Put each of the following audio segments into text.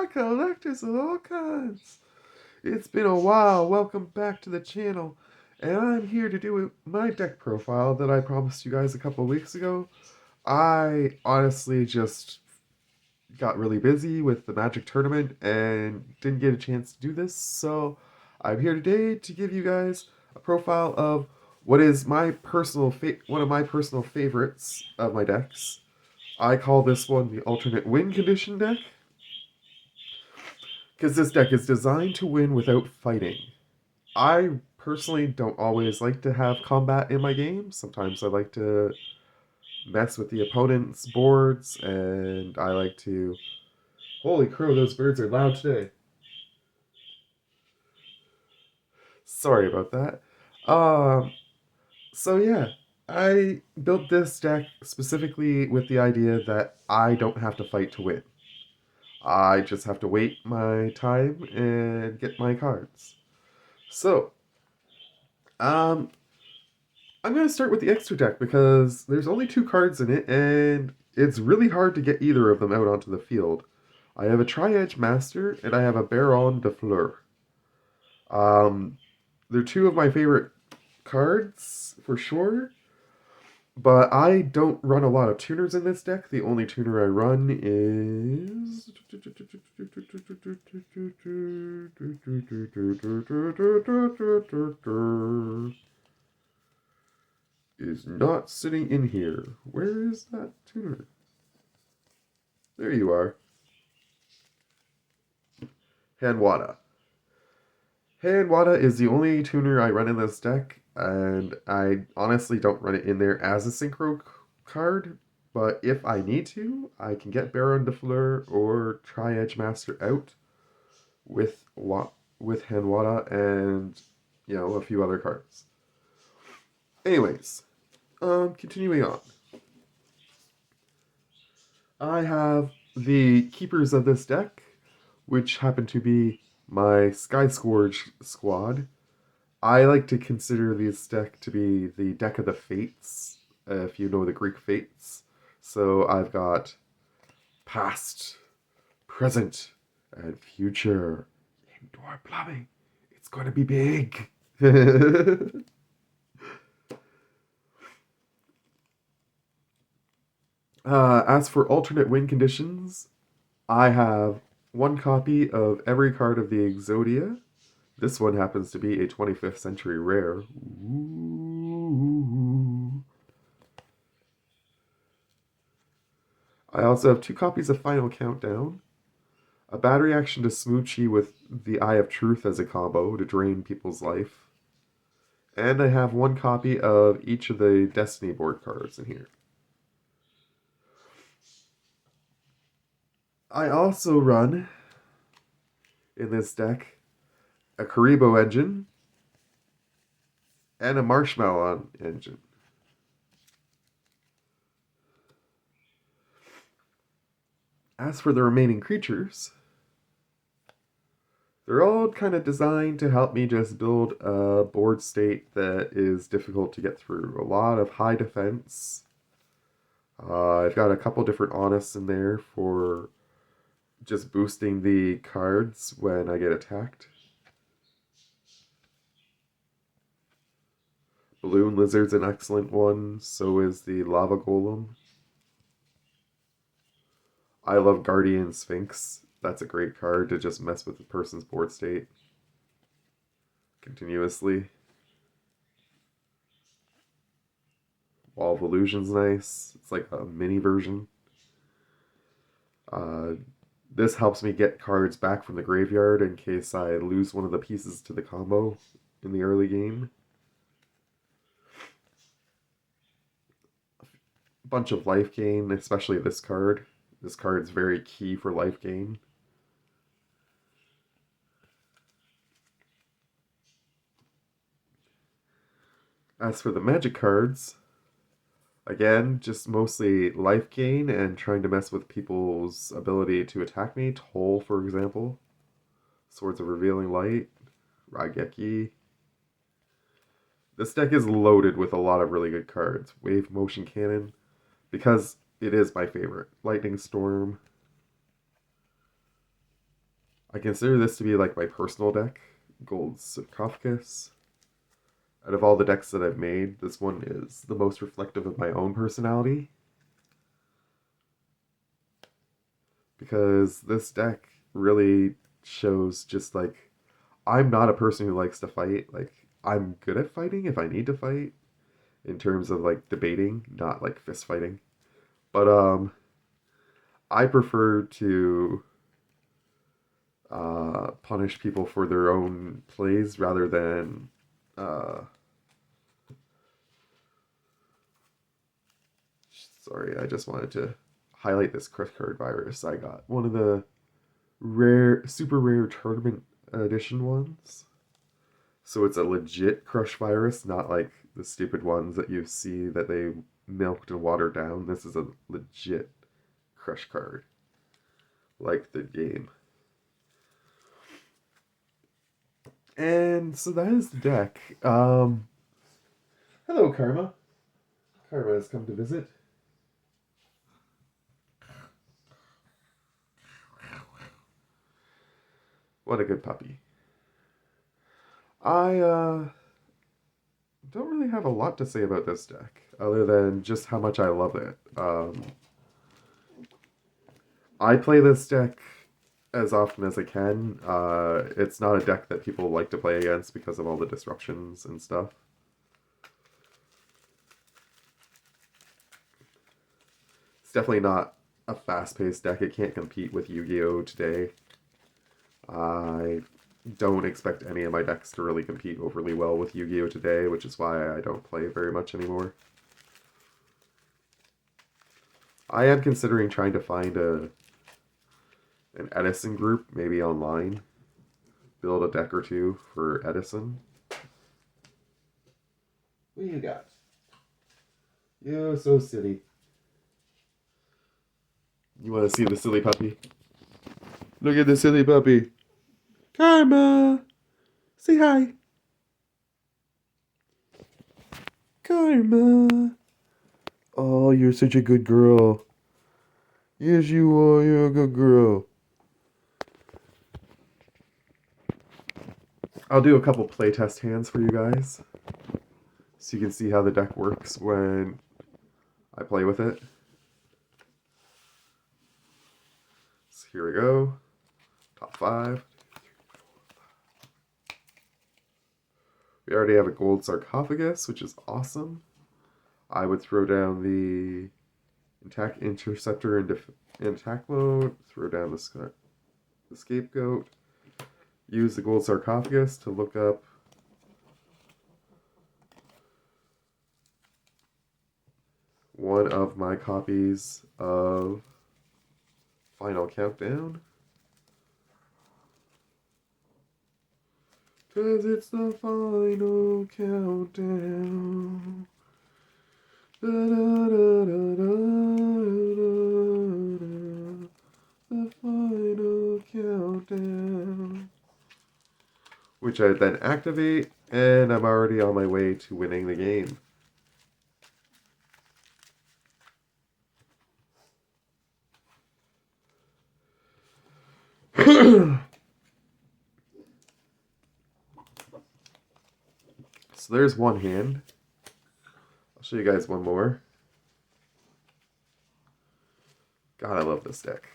collectors of all kinds. It's been a while. Welcome back to the channel. And I'm here to do my deck profile that I promised you guys a couple weeks ago. I honestly just got really busy with the Magic tournament and didn't get a chance to do this. So I'm here today to give you guys a profile of what is one of my personal favorites of my decks. I call this one the alternate win condition deck because this deck is designed to win without fighting. I personally don't always like to have combat in my games. Sometimes I like to mess with the opponent's boards, and I like to. Holy crow, those birds are loud today. Sorry about that. Um, so yeah, I built this deck specifically with the idea that I don't have to fight to win. I just have to wait my time and get my cards. So, um, I'm going to start with the extra deck because there's only two cards in it, and it's really hard to get either of them out onto the field. I have a Tri-Edge Master, and I have a Baron de Fleur. Um, they're two of my favorite cards, for sure, but I don't run a lot of tuners in this deck. The only tuner I run is... is not sitting in here. Where is that tuner? There you are. Hanwada. Hanwada is the only tuner I run in this deck, and I honestly don't run it in there as a synchro card, but if I need to, I can get Baron de Fleur or Tri-Edge Master out with Hanwada and, a few other cards. Anyways, continuing on. I have the keepers of this deck, which happen to be my Sky Scourge squad. I like to consider this deck to be the deck of the Fates, if you know the Greek Fates. So I've got past, present, and future. Indoor plumbing. It's going to be big. As for alternate win conditions, I have one copy of every card of the Exodia. This one happens to be a 25th century rare. Ooh. I also have two copies of Final Countdown, a bad reaction to Smoochie with the Eye of Truth as a combo to drain people's life, and I have one copy of each of the Destiny board cards in here. I also run, in this deck, a Karibo engine and a Marshmallow engine. As for the remaining creatures, they're all kind of designed to help me just build a board state that is difficult to get through. A lot of high defense. I've got a couple different Honest in there for just boosting the cards when I get attacked. Balloon Lizard's an excellent one, so is the Lava Golem. I love Guardian Sphinx. That's a great card to just mess with the person's board state continuously. Wall of Illusion's nice. It's like a mini version. This helps me get cards back from the graveyard in case I lose one of the pieces to the combo in the early game. A bunch of life gain, especially this card. This card's very key for life gain. As for the magic cards, again, just mostly life gain and trying to mess with people's ability to attack me. Toll, for example. Swords of Revealing Light. Raigeki. This deck is loaded with a lot of really good cards. Wave Motion Cannon, because it is my favorite. Lightning Storm. I consider this to be like my personal deck, Gold Sarcophagus. Out of all the decks that I've made, this one is the most reflective of my own personality. Because this deck really shows just like I'm not a person who likes to fight. Like I'm good at fighting if I need to fight in terms of like debating, not like fist fighting. But I prefer to punish people for their own plays rather than uh, sorry, I just wanted to highlight this crush card virus I got. One of the super rare tournament edition ones. So it's a legit crush virus, not like the stupid ones that you see that they milked and watered down. This is a legit crush card, like the game. And so that is the deck. Hello, Karma. Karma has come to visit. What a good puppy. I don't really have a lot to say about this deck, other than just how much I love it. I play this deck as often as I can. It's not a deck that people like to play against because of all the disruptions and stuff. It's definitely not a fast-paced deck. It can't compete with Yu-Gi-Oh! Today. I don't expect any of my decks to really compete overly well with Yu-Gi-Oh! Today, which is why I don't play very much anymore. I am considering trying to find an Edison group, maybe online. Build a deck or two for Edison. What do you got? You're so silly. You want to see the silly puppy? Look at the silly puppy. Karma! Say hi. Karma! Oh, you're such a good girl. Yes, you are. You're a good girl. I'll do a couple playtest hands for you guys, so you can see how the deck works when I play with it. So here we go. Top 5. We already have a gold sarcophagus, which is awesome. I would throw down the attack interceptor into attack mode, throw down the scapegoat, use the gold sarcophagus to look up one of my copies of Final Countdown. 'Cause it's the final countdown. Da, da, da, da, da, da, the final countdown. Which I then activate, and I'm already on my way to winning the game. So there's one hand. I'll show you guys one more. God, I love this deck.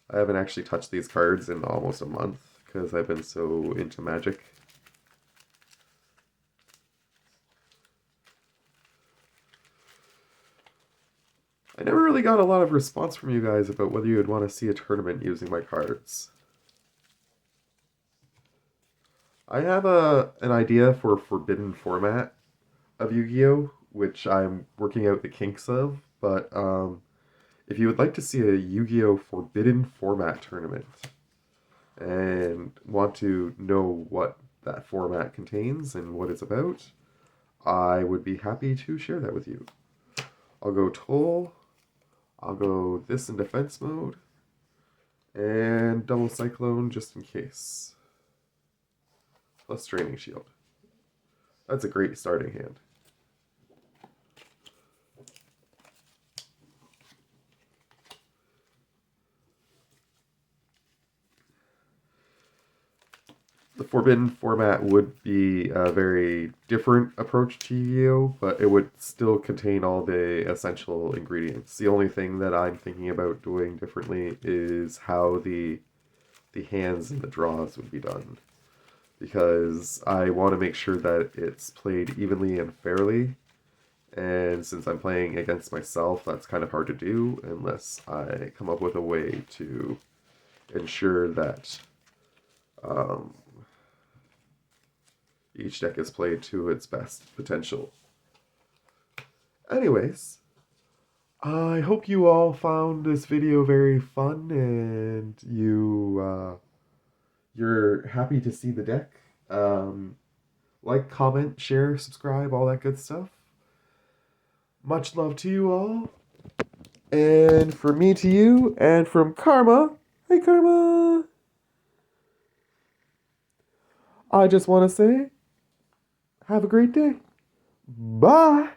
I haven't actually touched these cards in almost a month because I've been so into Magic. I never really got a lot of response from you guys about whether you would want to see a tournament using my cards. I have an idea for a forbidden format of Yu-Gi-Oh, which I'm working out the kinks of, but if you would like to see a Yu-Gi-Oh forbidden format tournament and want to know what that format contains and what it's about, I would be happy to share that with you. I'll go Toll, I'll go this in defense mode, and double Cyclone just in case. Plus Draining Shield. That's a great starting hand. the Forbidden format would be a very different approach to Yu-Gi-Oh, but it would still contain all the essential ingredients. The only thing that I'm thinking about doing differently is how the hands and the draws would be done, because I want to make sure that it's played evenly and fairly. And since I'm playing against myself, that's kind of hard to do unless I come up with a way to ensure that um, each deck is played to its best potential. Anyways, I hope you all found this video very fun and you're happy to see the deck. Like, comment, share, subscribe, all that good stuff. Much love to you all. And from me to you, and from Karma, hey Karma, I just want to say, have a great day. Bye.